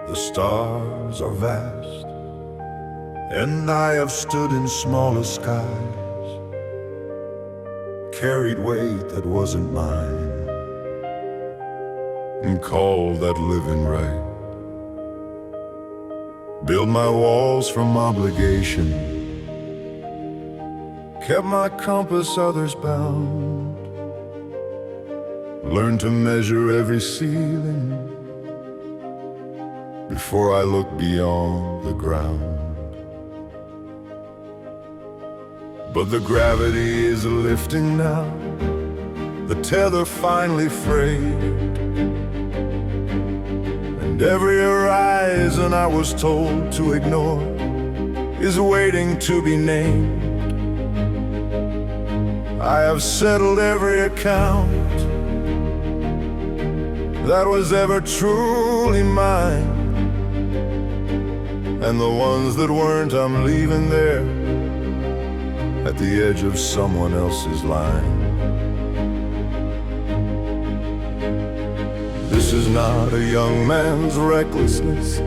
The stars are vast, and I have stood in smaller skies, carried weight that wasn't mine, and called that living right. Built my walls from obligation, kept my compass others bound, learned to measure every ceiling before I look beyond the ground. But the gravity is lifting now, the tether finally frayed, and every horizon I was told to ignore is waiting to be named. I have settled every account that was ever truly mine, and the ones that weren't, I'm leaving there at the edge of someone else's line. This is not a young man's recklessness,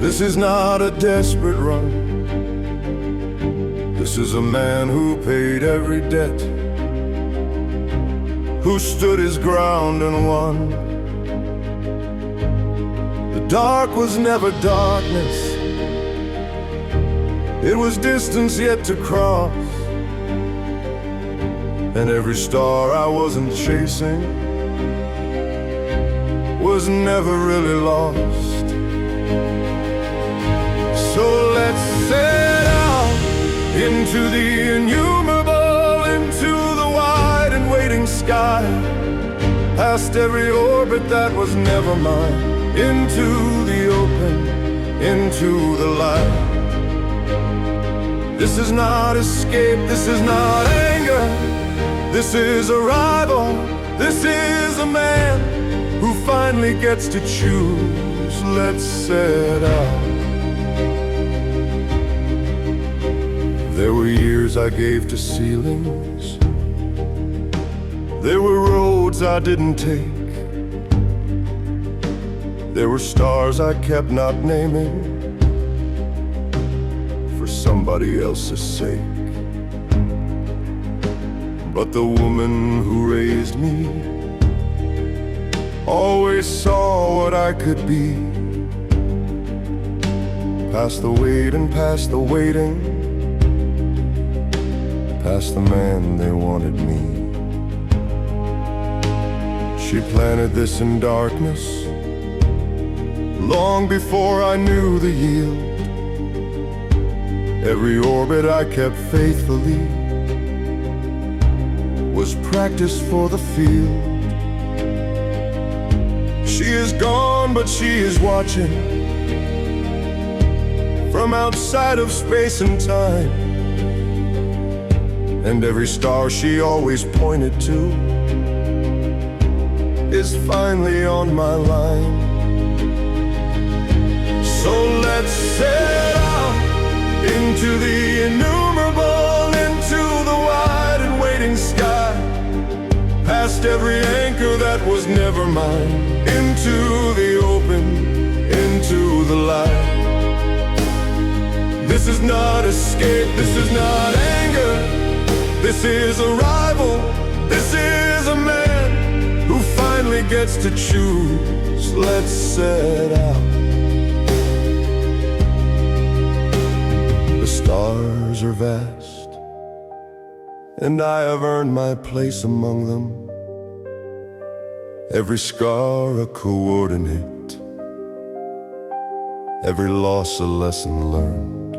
this is not a desperate run. This is a man who paid every debt, who stood his ground and won. The dark was never darkness, it was distance yet to cross, and every star I wasn't chasing was never really lost. So let's set out into the innumerable, into the wide and waiting sky, past every orbit that was never mine, into the open, into the light. This is not escape, this is not anger, this is arrival, this is a man who finally gets to choose. Let's set out. There were years I gave to ceilings, there were roads I didn't take, there were stars I kept not naming for somebody else's sake. But the woman who raised me always saw what I could be, past the wait and past the waiting, past the man they wanted me. She planted this in darkness long before I knew the yield. Every orbit I kept faithfully was practice for the field. She is gone, but she is watching from outside of space and time, and every star she always pointed to is finally on my line. So let's set out into the innumerable, into the wide and waiting sky, past every anchor that was never mine, into the open, into the light. This is not escape, this is not anger, this is arrival, this is a man who finally gets to choose. Let's set out. The stars are vast, and I have earned my place among them. Every scar a coordinate, every loss a lesson learned.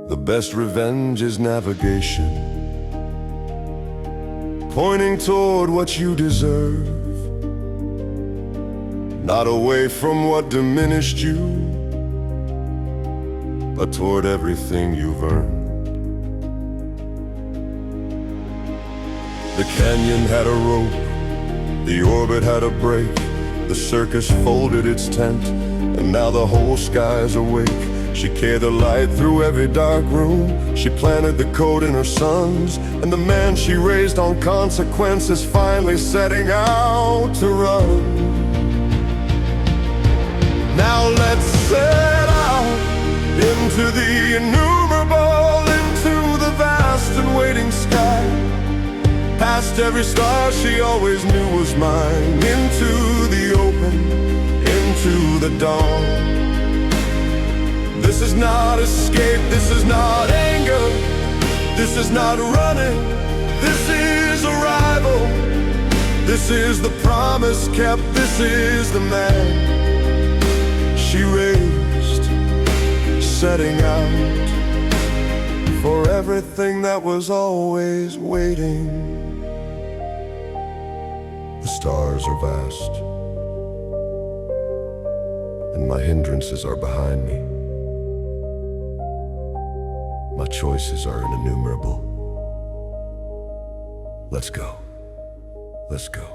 The best revenge is navigation, pointing toward what you deserve, not away from what diminished you, but toward everything you've earned. The canyon had a rope, the orbit had a break, the circus folded its tent, and now the whole sky's awake. She carried the light through every dark room, she planted the code in her sons, and the man she raised on consequence is finally setting out to run. Now let's set out into the innumerable, into the vast and waiting sky, past every star she always knew was mine, into the open, into the dawn. This is not escape, this is not anger, this is not running, this is arrival. This is the promise kept, this is the man she raised, setting out for everything that was always waiting. The stars are vast, and my hindrances are behind me. My choices are innumerable. Let's go. Let's go.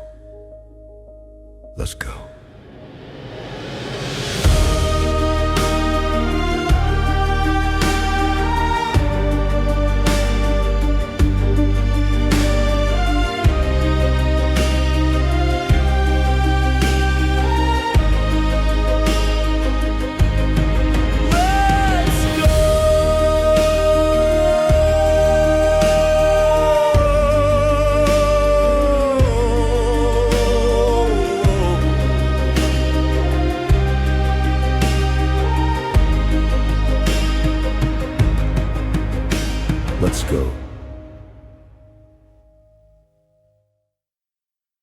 Let's go.